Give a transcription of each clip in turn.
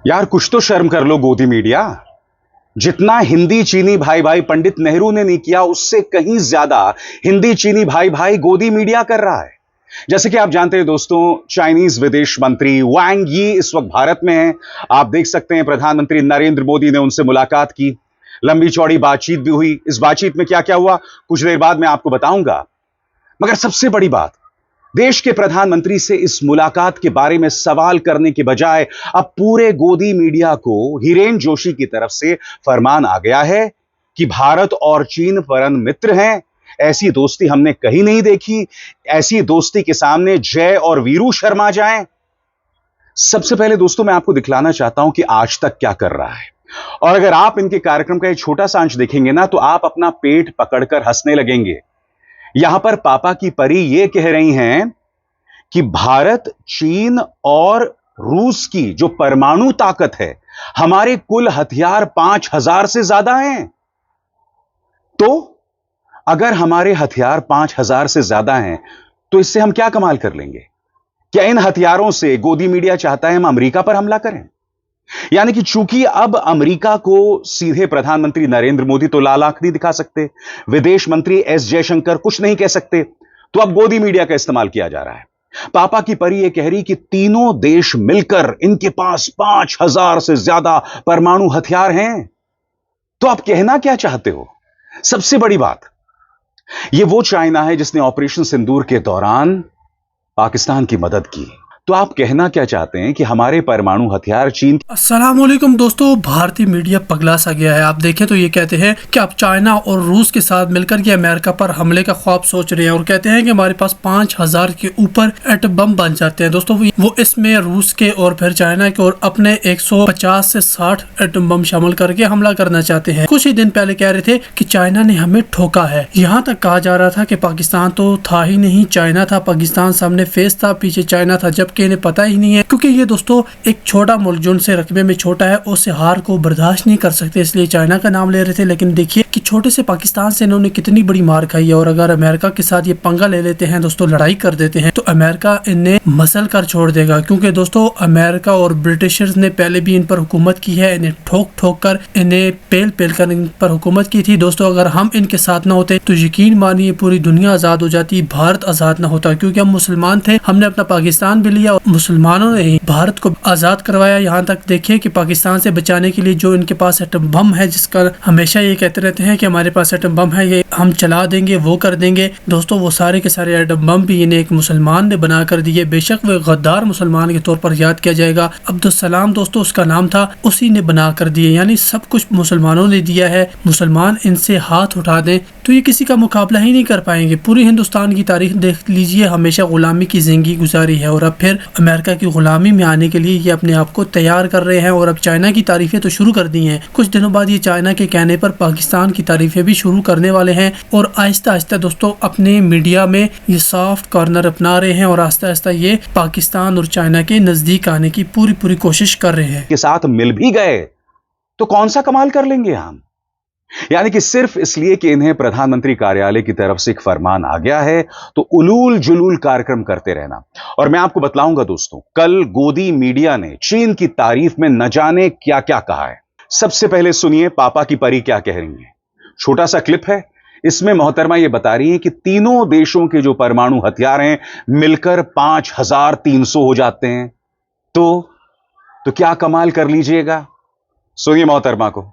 यार कुछ तो शर्म कर लो गोदी मीडिया। जितना हिंदी चीनी भाई भाई पंडित नेहरू ने नहीं किया, उससे कहीं ज्यादा हिंदी चीनी भाई भाई गोदी मीडिया कर रहा है। जैसे कि आप जानते हैं दोस्तों, चाइनीज विदेश मंत्री वांग यी इस वक्त भारत में हैं। आप देख सकते हैं प्रधानमंत्री नरेंद्र मोदी ने उनसे मुलाकात की, लंबी चौड़ी बातचीत भी हुई। इस बातचीत में क्या क्या हुआ कुछ देर बाद मैं आपको बताऊंगा। मगर सबसे बड़ी बात, देश के प्रधानमंत्री से इस मुलाकात के बारे में सवाल करने के बजाय अब पूरे गोदी मीडिया को हिरेन जोशी की तरफ से फरमान आ गया है कि भारत और चीन परम मित्र हैं। ऐसी दोस्ती हमने कहीं नहीं देखी। ऐसी दोस्ती के सामने जय और वीरू शर्मा जाएं। सबसे पहले दोस्तों मैं आपको दिखलाना चाहता हूं कि आज तक क्या कर रहा है, और अगर आप इनके कार्यक्रम का एक छोटा सा अंश देखेंगे ना तो आप अपना पेट पकड़कर हंसने लगेंगे। यहां पर पापा की परी यह कह रही हैं कि भारत, चीन और रूस की जो परमाणु ताकत है, हमारे कुल हथियार 5000 से ज्यादा हैं। तो अगर हमारे हथियार 5000 से ज्यादा हैं तो इससे हम क्या कमाल कर लेंगे? क्या इन हथियारों से गोदी मीडिया चाहता है हम अमेरिका पर हमला करें? यानी कि चूंकि अब अमेरिका को सीधे प्रधानमंत्री नरेंद्र मोदी तो लाल आंख नहीं दिखा सकते, विदेश मंत्री एस जयशंकर कुछ नहीं कह सकते, तो अब गोदी मीडिया का इस्तेमाल किया जा रहा है। पापा की परी यह कह रही कि तीनों देश मिलकर इनके पास 5000 से ज्यादा परमाणु हथियार हैं। तो आप कहना क्या चाहते हो? सबसे बड़ी बात, यह वो चाइना है जिसने ऑपरेशन सिंदूर के दौरान पाकिस्तान की मदद की। तो आप कहना क्या चाहते हैं कि हमारे परमाणु हथियार चीन। अस्सलाम वालेकुम दोस्तों, भारतीय मीडिया पगला सा गया है। आप देखें तो ये कहते हैं कि आप चाइना और रूस के साथ मिलकर के अमेरिका पर हमले का ख्वाब सोच रहे हैं और कहते हैं कि हमारे पास 5000 के ऊपर एटम बम बन जाते हैं। दोस्तों वो इसमें रूस के और फिर चाइना के और अपने 150 से 60 एटम बम शामिल करके हमला करना चाहते हैं। कुछ ही दिन पहले कह रहे थे कि चाइना ने हमें ठोका है। यहाँ तक कहा जा रहा था कि पाकिस्तान तो था ही नहीं, चाइना था। पाकिस्तान सामने फेस था, पीछे चाइना था, जबकि इन्हें पता ही नहीं है, क्योंकि ये दोस्तों एक छोटा मुल्क जो उनसे रकबे में छोटा है, उससे हार को बर्दाश्त नहीं कर सकते, इसलिए चाइना का नाम ले रहे थे। लेकिन देखिए कि छोटे से पाकिस्तान से इन्होंने कितनी बड़ी मार खाई है। और अगर अमेरिका के साथ ये पंगा ले लेते हैं दोस्तों, लड़ाई कर देते हैं, तो अमेरिका इन्हें मसल कर छोड़ देगा। क्योंकि दोस्तों अमेरिका और ब्रिटिशर्स ने पहले भी इन पर हुकूमत की है, इन्हें ठोक ठोक कर, इन्हें पेल पेल कर इन पर हुकूमत की थी। दोस्तों अगर हम इनके साथ ना होते तो यकीन मानिए पूरी दुनिया आजाद हो जाती, भारत आजाद ना होता। क्योंकि हम मुसलमान थे, हमने अपना पाकिस्तान भी लिया, मुसलमानों ने ही भारत को आजाद करवाया। यहाँ तक देखिए कि पाकिस्तान से बचाने के लिए जो इनके पास एटम बम है, जिसका हमेशा ये कहते रहते हैं कि हमारे पास एटम बम है, ये हम चला देंगे, वो कर देंगे। दोस्तों वो सारे के सारे एटम बम भी इन्हें एक मुसलमान ने बना कर दिए। बेशक वह गद्दार मुसलमान के तौर पर याद किया जाएगा, अब्दुल सलाम दोस्तों उसका नाम था, उसी ने बना कर दिए। यानी सब कुछ मुसलमानों ने दिया है। मुसलमान इनसे हाथ उठा दें तो ये किसी का मुकाबला ही नहीं कर पाएंगे। पूरी हिंदुस्तान की तारीख देख लीजिए, हमेशा गुलामी की जिंदगी गुजारी है और अब फिर अमेरिका की गुलामी में आने के लिए ये अपने आप को तैयार कर रहे हैं। और अब चाइना की तारीफें तो शुरू कर दी हैं। कुछ दिनों बाद ये चाइना के कहने पर पाकिस्तान की तारीफें भी शुरू करने वाले हैं और आहिस्ता आहिस्ता दोस्तों अपने मीडिया में ये सॉफ्ट कॉर्नर अपना रहे हैं और आहिस्ता आहिस्ता ये पाकिस्तान और चाइना के नजदीक आने की पूरी कोशिश कर रहे हैं। के साथ मिल भी गए तो कौन सा कमाल कर लेंगे हम? यानी कि सिर्फ इसलिए कि इन्हें प्रधानमंत्री कार्यालय की तरफ से एक फरमान आ गया है तो उलूल जुलूल कार्यक्रम करते रहना। और मैं आपको बतलाऊंगा दोस्तों, कल गोदी मीडिया ने चीन की तारीफ में न जाने क्या क्या कहा है। सबसे पहले सुनिए पापा की परी क्या कह रही हैं। छोटा सा क्लिप है, इसमें मोहतरमा यह बता रही है कि तीनों देशों के जो परमाणु हथियार हैं मिलकर 5300 हो जाते हैं। तो क्या कमाल कर लीजिएगा। सुनिए मोहतरमा को।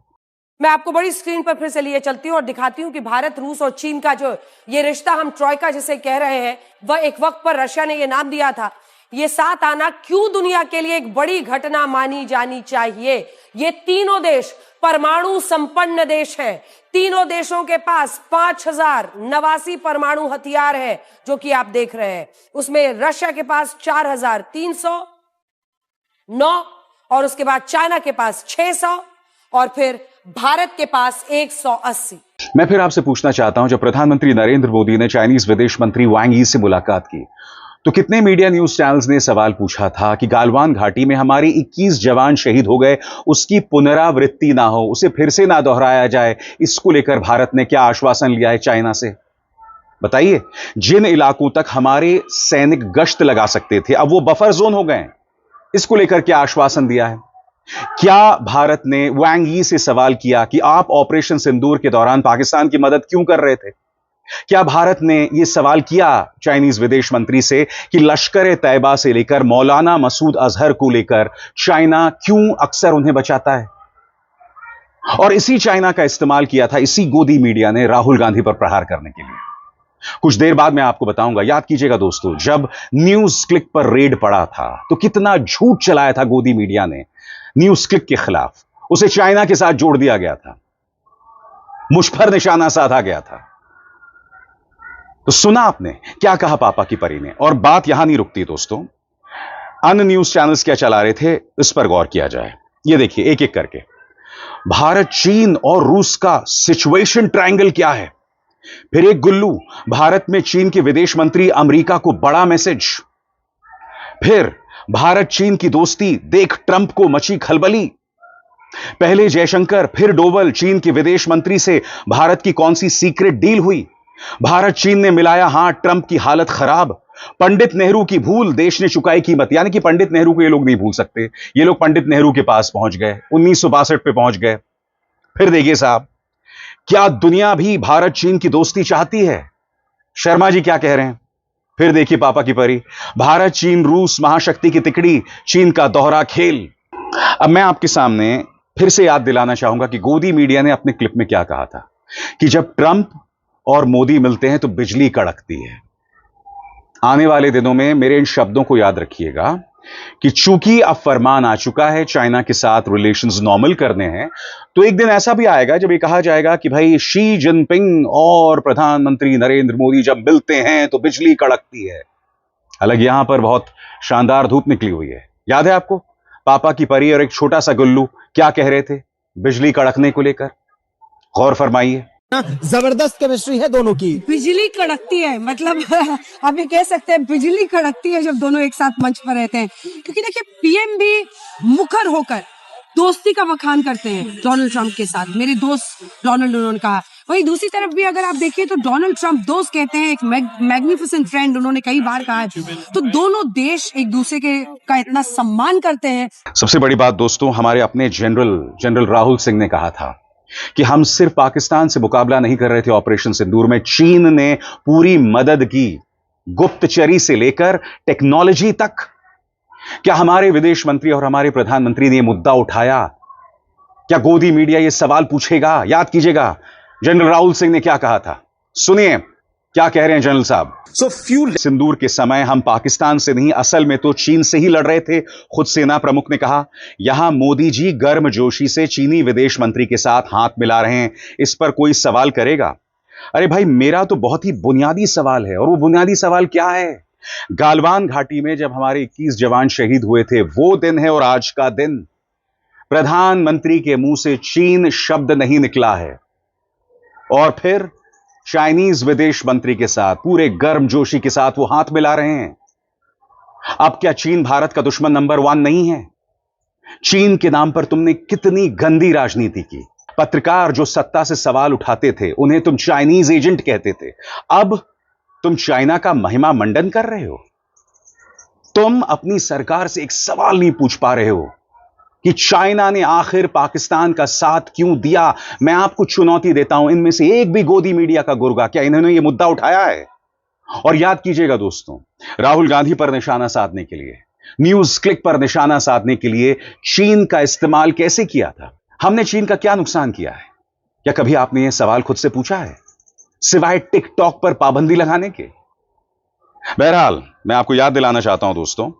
मैं आपको बड़ी स्क्रीन पर फिर से लिए चलती हूं और दिखाती हूं कि भारत, रूस और चीन का जो ये रिश्ता हम ट्रॉयका जिसे कह रहे हैं, वह एक वक्त पर रशिया ने ये नाम दिया था। ये साथ आना क्यों दुनिया के लिए एक बड़ी घटना मानी जानी चाहिए। ये तीनों देश परमाणु संपन्न देश हैं। तीनों देशों के पास 5089 परमाणु हथियार है, जो कि आप देख रहे हैं। उसमें रशिया के पास 4309 और उसके बाद चाइना के पास 600 और फिर भारत के पास 180। मैं फिर आपसे पूछना चाहता हूं, जब प्रधानमंत्री नरेंद्र मोदी ने चाइनीज विदेश मंत्री वांग यी से मुलाकात की तो कितने मीडिया न्यूज चैनल्स ने सवाल पूछा था कि गालवान घाटी में हमारे 21 जवान शहीद हो गए, उसकी पुनरावृत्ति ना हो, उसे फिर से ना दोहराया जाए। इसको लेकर भारत ने क्या आश्वासन लिया है चाइना से? बताइए। जिन इलाकों तक हमारे सैनिक गश्त लगा सकते थे अब वो बफर जोन हो गए, इसको लेकर क्या आश्वासन दिया है? क्या भारत ने वांग यी से सवाल किया कि आप ऑपरेशन सिंदूर के दौरान पाकिस्तान की मदद क्यों कर रहे थे? क्या भारत ने यह सवाल किया चाइनीज विदेश मंत्री से कि लश्कर तैयबा से लेकर मौलाना मसूद अजहर को लेकर चाइना क्यों अक्सर उन्हें बचाता है? और इसी चाइना का इस्तेमाल किया था इसी गोदी मीडिया ने राहुल गांधी पर प्रहार करने के लिए। कुछ देर बाद मैं आपको बताऊंगा। याद कीजिएगा दोस्तों, जब न्यूज क्लिक पर रेड पड़ा था तो कितना झूठ चलाया था गोदी मीडिया ने न्यूज क्लिक के खिलाफ। उसे चाइना के साथ जोड़ दिया गया था, मुझ पर निशाना साधा गया था। तो सुना आपने क्या कहा पापा की परी ने। और बात यहां नहीं रुकती दोस्तों, अन्य न्यूज चैनल्स क्या चला रहे थे इस पर गौर किया जाए। यह देखिए एक एक करके, भारत, चीन और रूस का सिचुएशन ट्रायंगल क्या है। फिर एक गुल्लू, भारत में चीन के विदेश मंत्री अमेरिका को बड़ा मैसेज। फिर भारत चीन की दोस्ती देख ट्रंप को मची खलबली। पहले जयशंकर फिर डोवल, चीन के विदेश मंत्री से भारत की कौन सी सीक्रेट डील हुई। भारत चीन ने मिलाया हाथ, ट्रंप की हालत खराब। पंडित नेहरू की भूल, देश ने चुकाई कीमत। यानी कि पंडित नेहरू को ये लोग नहीं भूल सकते। ये लोग पंडित नेहरू के पास पहुंच गए, 1962 पे पहुंच गए। फिर देखिए साहब, क्या दुनिया भी भारत चीन की दोस्ती चाहती है? शर्मा जी क्या कह रहे हैं? फिर देखिए पापा की परी, भारत चीन रूस महाशक्ति की तिकड़ी, चीन का दोहरा खेल। अब मैं आपके सामने फिर से याद दिलाना चाहूंगा कि गोदी मीडिया ने अपने क्लिप में क्या कहा था कि जब ट्रंप और मोदी मिलते हैं तो बिजली कड़कती है। आने वाले दिनों में मेरे इन शब्दों को याद रखिएगा कि चूंकि अब फरमान आ चुका है चाइना के साथ रिलेशंस नॉर्मल करने हैं, तो एक दिन ऐसा भी आएगा जब ये कहा जाएगा कि भाई शी जिनपिंग और प्रधानमंत्री नरेंद्र मोदी जब मिलते हैं तो बिजली कड़कती है। हालांकि यहां पर बहुत शानदार धूप निकली हुई है। याद है आपको पापा की परी और एक छोटा सा गुल्लू क्या कह रहे थे बिजली कड़कने को लेकर? गौर फरमाइए। जबरदस्त केमिस्ट्री है दोनों की। बिजली कड़कती है, मतलब आप ये कह सकते हैं बिजली कड़कती है जब दोनों एक साथ मंच पर रहते हैं। क्योंकि देखिए पीएम भी मुखर होकर दोस्ती का बखान करते हैं डोनाल्ड ट्रंप के साथ। मेरे दोस्त डोनाल्ड, उन्होंने कहा। वहीं दूसरी तरफ भी अगर आप देखिए तो डोनाल्ड ट्रंप दोस्त कहते हैं, एक मैग्निफिसेंट फ्रेंड उन्होंने कई बार कहा है। तो दोनों देश एक दूसरे का इतना सम्मान करते हैं। सबसे बड़ी बात दोस्तों, हमारे अपने जनरल राहुल सिंह ने कहा था कि हम सिर्फ पाकिस्तान से मुकाबला नहीं कर रहे थे ऑपरेशन सिंदूर में, चीन ने पूरी मदद की, गुप्तचरी से लेकर टेक्नोलॉजी तक। क्या हमारे विदेश मंत्री और हमारे प्रधानमंत्री ने यह मुद्दा उठाया? क्या गोदी मीडिया यह सवाल पूछेगा? याद कीजिएगा जनरल राहुल सिंह ने क्या कहा था। सुनिए क्या कह रहे हैं जनरल साहब। सिंदूर के समय हम पाकिस्तान से नहीं, असल में तो चीन से ही लड़ रहे थे। खुद सेना प्रमुख ने कहा। यहां मोदी जी गर्मजोशी से चीनी विदेश मंत्री के साथ हाथ मिला रहे हैं, इस पर कोई सवाल करेगा? अरे भाई, मेरा तो बहुत ही बुनियादी सवाल है। और वो बुनियादी सवाल क्या है? गालवान घाटी में जब हमारे 21 जवान शहीद हुए थे, वो दिन है और आज का दिन। प्रधानमंत्री के मुंह से चीन शब्द नहीं निकला है, और फिर चाइनीज विदेश मंत्री के साथ पूरे गर्मजोशी के साथ वो हाथ मिला रहे हैं। अब क्या चीन भारत का दुश्मन नंबर 1 नहीं है? चीन के नाम पर तुमने कितनी गंदी राजनीति की। पत्रकार जो सत्ता से सवाल उठाते थे उन्हें तुम चाइनीज एजेंट कहते थे। अब तुम चाइना का महिमा मंडन कर रहे हो। तुम अपनी सरकार से एक सवाल नहीं पूछ पा रहे हो कि चाइना ने आखिर पाकिस्तान का साथ क्यों दिया। मैं आपको चुनौती देता हूं, इनमें से एक भी गोदी मीडिया का गुर्गा, क्या इन्होंने यह मुद्दा उठाया है? और याद कीजिएगा दोस्तों, राहुल गांधी पर निशाना साधने के लिए, न्यूज क्लिक पर निशाना साधने के लिए चीन का इस्तेमाल कैसे किया था? हमने चीन का क्या नुकसान किया है? क्या कभी आपने यह सवाल खुद से पूछा है, सिवाय टिकटॉक पर पाबंदी लगाने के? बहरहाल, मैं आपको याद दिलाना चाहता हूं दोस्तों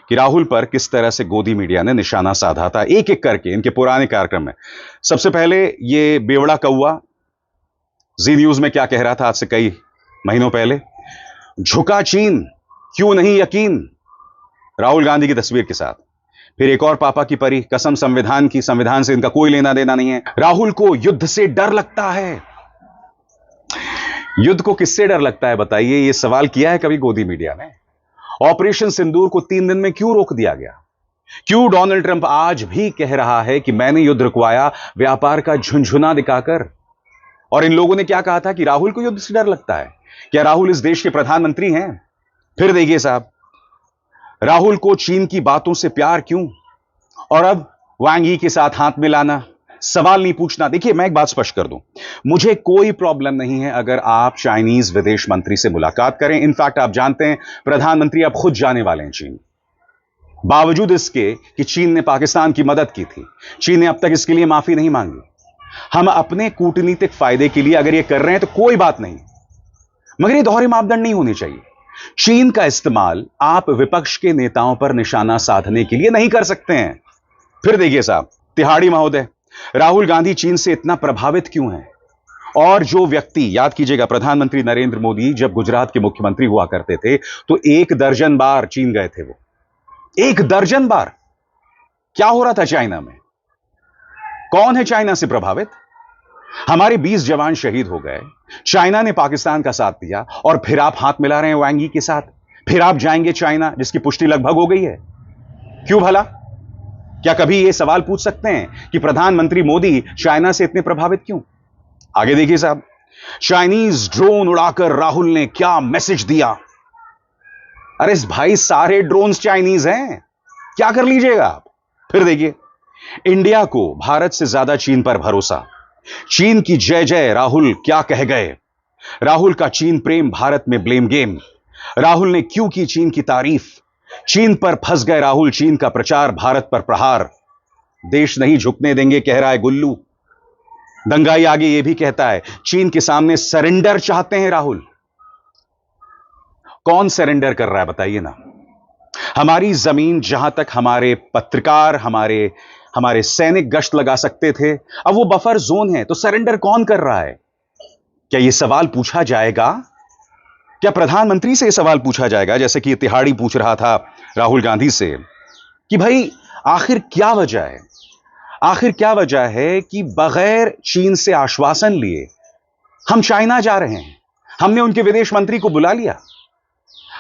कि राहुल पर किस तरह से गोदी मीडिया ने निशाना साधा था, एक एक करके इनके पुराने कार्यक्रम में। सबसे पहले ये बेवड़ा कौआ जी न्यूज में क्या कह रहा था आज से कई महीनों पहले, झुका चीन क्यों नहीं यकीन, राहुल गांधी की तस्वीर के साथ। फिर एक और पापा की परी, कसम संविधान की, संविधान से इनका कोई लेना देना नहीं है। राहुल को युद्ध से डर लगता है। युद्ध को किससे डर लगता है बताइए? यह सवाल किया है कभी गोदी मीडिया ने? ऑपरेशन सिंदूर को 3 दिन में क्यों रोक दिया गया? क्यों डोनाल्ड ट्रंप आज भी कह रहा है कि मैंने युद्ध रुकवाया व्यापार का झुनझुना दिखाकर? और इन लोगों ने क्या कहा था कि राहुल को युद्ध से डर लगता है। क्या राहुल इस देश के प्रधानमंत्री हैं? फिर देखिए साहब, राहुल को चीन की बातों से प्यार क्यों? और अब वांग यी के साथ हाथ मिलाना, सवाल नहीं पूछना। देखिए, मैं एक बात स्पष्ट कर दूं, मुझे कोई प्रॉब्लम नहीं है अगर आप चाइनीज विदेश मंत्री से मुलाकात करें। इनफैक्ट आप जानते हैं प्रधानमंत्री अब खुद जाने वाले हैं चीन, बावजूद इसके कि चीन ने पाकिस्तान की मदद की थी। चीन ने अब तक इसके लिए माफी नहीं मांगी। हम अपने कूटनीतिक फायदे के लिए अगर यह कर रहे हैं तो कोई बात नहीं, मगर ये दोहरे मापदंड नहीं होने चाहिए। चीन का इस्तेमाल आप विपक्ष के नेताओं पर निशाना साधने के लिए नहीं कर सकते हैं। फिर देखिए साहब, तिहाड़ी महोदय, राहुल गांधी चीन से इतना प्रभावित क्यों हैं? और जो व्यक्ति, याद कीजिएगा, प्रधानमंत्री नरेंद्र मोदी जब गुजरात के मुख्यमंत्री हुआ करते थे तो 1 दर्जन बार चीन गए थे। वो 1 दर्जन बार। क्या हो रहा था चाइना में? कौन है चाइना से प्रभावित? हमारे 20 जवान शहीद हो गए, चाइना ने पाकिस्तान का साथ दिया, और फिर आप हाथ मिला रहे हैं वांग यी के साथ। फिर आप जाएंगे चाइना, जिसकी पुष्टि लगभग हो गई है। क्यों भला? क्या कभी यह सवाल पूछ सकते हैं कि प्रधानमंत्री मोदी चाइना से इतने प्रभावित क्यों? आगे देखिए साहब, चाइनीज ड्रोन उड़ाकर राहुल ने क्या मैसेज दिया। अरे भाई, सारे ड्रोन्स चाइनीज हैं, क्या कर लीजिएगा आप। फिर देखिए, इंडिया को भारत से ज्यादा चीन पर भरोसा, चीन की जय जय, राहुल क्या कह गए। राहुल का चीन प्रेम, भारत में ब्लेम गेम। राहुल ने क्यों की चीन की तारीफ। चीन पर फंस गए राहुल, चीन का प्रचार, भारत पर प्रहार। देश नहीं झुकने देंगे कह रहा है गुल्लू। दंगाई आगे यह भी कहता है चीन के सामने सरेंडर चाहते हैं राहुल। कौन सरेंडर कर रहा है बताइए ना। हमारी जमीन जहां तक हमारे पत्रकार, हमारे सैनिक गश्त लगा सकते थे, अब वो बफर जोन है, तो सरेंडर कौन कर रहा है? क्या यह सवाल पूछा जाएगा? क्या प्रधानमंत्री से यह सवाल पूछा जाएगा, जैसे कि तिहाड़ी पूछ रहा था राहुल गांधी से, कि भाई आखिर क्या वजह है? आखिर क्या वजह है कि बगैर चीन से आश्वासन लिए हम चाइना जा रहे हैं? हमने उनके विदेश मंत्री को बुला लिया।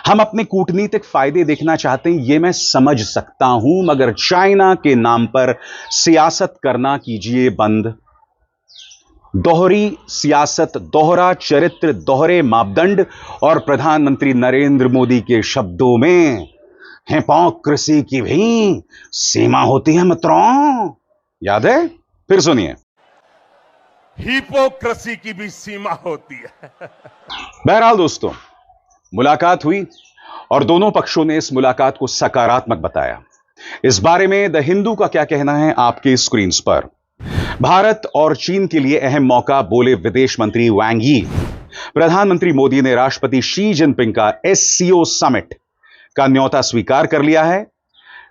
हम अपने कूटनीतिक फायदे देखना चाहते हैं, यह मैं समझ सकता हूं, मगर चाइना के नाम पर सियासत करना कीजिए बंद। दोहरी सियासत, दोहरा चरित्र, दोहरे मापदंड, और प्रधानमंत्री नरेंद्र मोदी के शब्दों में हिपोक्रेसी की भी सीमा होती है मित्रों। याद है? फिर सुनिए। हिपोक्रेसी की भी सीमा होती है। बहरहाल दोस्तों, मुलाकात हुई और दोनों पक्षों ने इस मुलाकात को सकारात्मक बताया। इस बारे में द हिंदू का क्या कहना है आपके स्क्रीन पर। भारत और चीन के लिए अहम मौका, बोले विदेश मंत्री वांग यी। प्रधानमंत्री मोदी ने राष्ट्रपति शी जिनपिंग का SCO समिट का न्योता स्वीकार कर लिया है।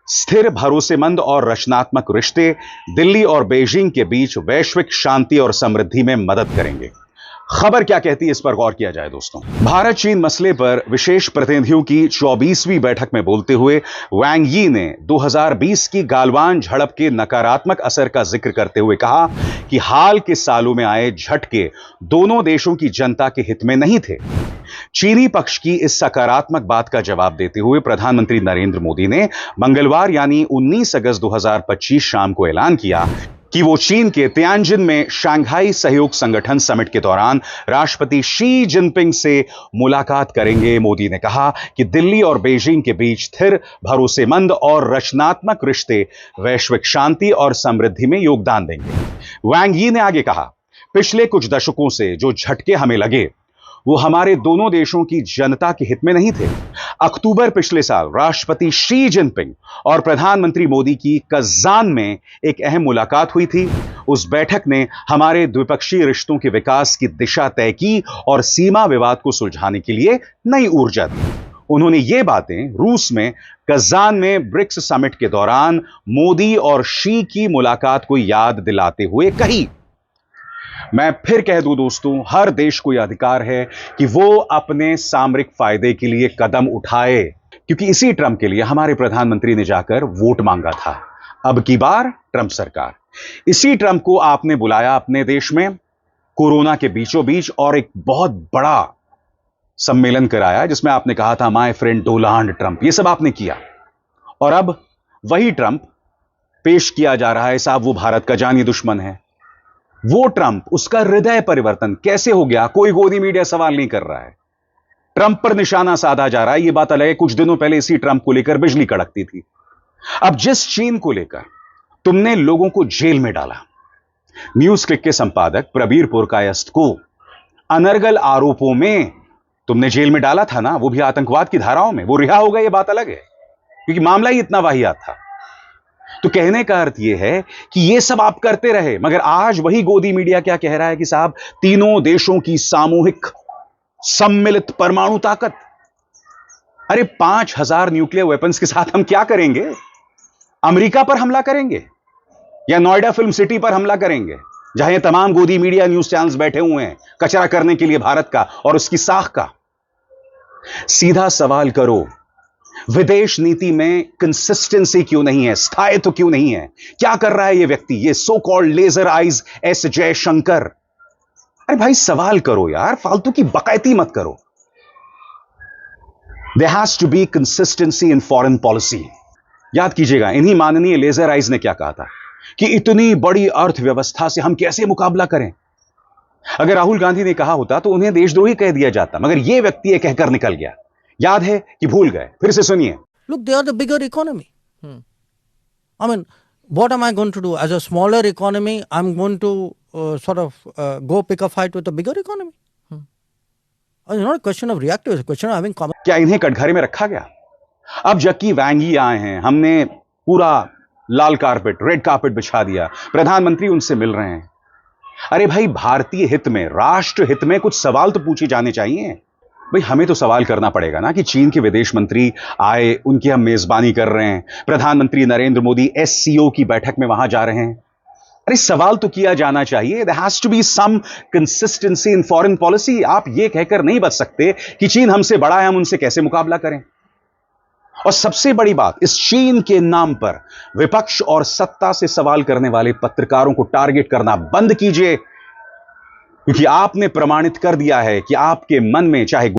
स्थिर, भरोसेमंद और रचनात्मक रिश्ते दिल्ली और बीजिंग के बीच वैश्विक शांति और समृद्धि में मदद करेंगे। खबर क्या कहती है, इस पर गौर किया जाए दोस्तों। भारत चीन मसले पर विशेष प्रतिनिधियों की 24वीं बैठक में बोलते हुए वांग यी ने 2020 की गालवान झड़प के नकारात्मक असर का जिक्र करते हुए कहा कि हाल के सालों में आए झटके दोनों देशों की जनता के हित में नहीं थे। चीनी पक्ष की इस सकारात्मक बात का जवाब देते हुए प्रधानमंत्री नरेंद्र मोदी ने मंगलवार यानी 19 अगस्त 2025 शाम को ऐलान किया कि वो चीन के तियानजिन में शंघाई सहयोग संगठन समिट के दौरान राष्ट्रपति शी जिनपिंग से मुलाकात करेंगे। मोदी ने कहा कि दिल्ली और बीजिंग के बीच स्थिर, भरोसेमंद और रचनात्मक रिश्ते वैश्विक शांति और समृद्धि में योगदान देंगे। वांग यी ने आगे कहा, पिछले कुछ दशकों से जो झटके हमें लगे वो हमारे दोनों देशों की जनता के हित में नहीं थे। अक्टूबर पिछले साल राष्ट्रपति शी जिनपिंग और प्रधानमंत्री मोदी की कज़ान में एक अहम मुलाकात हुई थी। उस बैठक ने हमारे द्विपक्षीय रिश्तों के विकास की दिशा तय की और सीमा विवाद को सुलझाने के लिए नई ऊर्जा दी। उन्होंने ये बातें रूस में कज़ान में ब्रिक्स समिट के दौरान मोदी और शी की मुलाकात को याद दिलाते हुए कही। मैं फिर कह दूं दोस्तों, हर देश को यह अधिकार है कि वो अपने सामरिक फायदे के लिए कदम उठाए, क्योंकि इसी ट्रंप के लिए हमारे प्रधानमंत्री ने जाकर वोट मांगा था। अब की बार ट्रंप सरकार, इसी ट्रंप को आपने बुलाया अपने देश में कोरोना के बीचों बीच और एक बहुत बड़ा सम्मेलन कराया जिसमें आपने कहा था माय फ्रेंड डोनाल्ड ट्रंप। ये सब आपने किया और अब वही ट्रंप पेश किया जा रहा है, साहब वो भारत का जानी दुश्मन है। वो ट्रंप, उसका हृदय परिवर्तन कैसे हो गया, कोई गोदी मीडिया सवाल नहीं कर रहा है। ट्रंप पर निशाना साधा जा रहा है। यह बात अलग है, कुछ दिनों पहले इसी ट्रंप को लेकर बिजली कड़कती थी। अब जिस चीन को लेकर तुमने लोगों को जेल में डाला। न्यूज क्लिक के संपादक प्रबीर पुरकायस्थ को अनर्गल आरोपों में तुमने जेल में डाला था ना, वो भी आतंकवाद की धाराओं में। वो रिहा हो गए, ये बात अलग है, क्योंकि मामला ही इतना वाहियात था। तो कहने का अर्थ यह है कि ये सब आप करते रहे, मगर आज वही गोदी मीडिया क्या कह रहा है कि साहब तीनों देशों की सामूहिक सम्मिलित परमाणु ताकत। अरे 5000 न्यूक्लियर वेपन्स के साथ हम क्या करेंगे? अमेरिका पर हमला करेंगे या नोएडा फिल्म सिटी पर हमला करेंगे, जहां ये तमाम गोदी मीडिया न्यूज चैनल्स बैठे हुए हैं कचरा करने के लिए भारत का और उसकी साख का। सीधा सवाल करो, विदेश नीति में कंसिस्टेंसी क्यों नहीं है, स्थायित्व क्यों नहीं है? क्या कर रहा है ये व्यक्ति, ये so called laser eyes S Jaishankar? अरे भाई सवाल करो यार, फालतू की बकैती मत करो। There has to be consistency in foreign policy. याद कीजिएगा, इन्हीं माननीय लेजर आइज ने क्या कहा था कि इतनी बड़ी अर्थव्यवस्था से हम कैसे मुकाबला करें। अगर राहुल गांधी ने कहा होता तो उन्हें देशद्रोही कह दिया जाता, मगर यह व्यक्ति ये कहकर निकल गया। याद है कि भूल गए? फिर से सुनिए। Look, they are the bigger economy. I mean, what am I going to do? As a smaller economy, I'm going to go pick a fight with a bigger economy. It's not a question of reactive, it's a question of having common. क्या इन्हें कटघरे में रखा गया? अब jockey वैंगी आए हैं, हमने पूरा लाल कारपेट, रेड कारपेट बिछा दिया, प्रधानमंत्री उनसे मिल रहे हैं। अरे भाई, भारतीय हित में, राष्ट्र हित में कुछ सवाल तो पूछे जाने चाहिए। भाई हमें तो सवाल करना पड़ेगा ना कि चीन के विदेश मंत्री आए, उनकी हम मेजबानी कर रहे हैं, प्रधानमंत्री नरेंद्र मोदी SCO की बैठक में वहां जा रहे हैं। अरे सवाल तो किया जाना चाहिए। There has to be some consistency in foreign policy. आप ये कहकर नहीं बच सकते कि चीन हमसे बड़ा है, हम उनसे कैसे मुकाबला करें। और सबसे बड़ी बात, इस चीन के नाम पर विपक्ष और सत्ता से सवाल करने वाले पत्रकारों को टारगेट करना बंद कीजिए, क्योंकि आपने प्रमाणित कर दिया है कि आपके मन में चाहे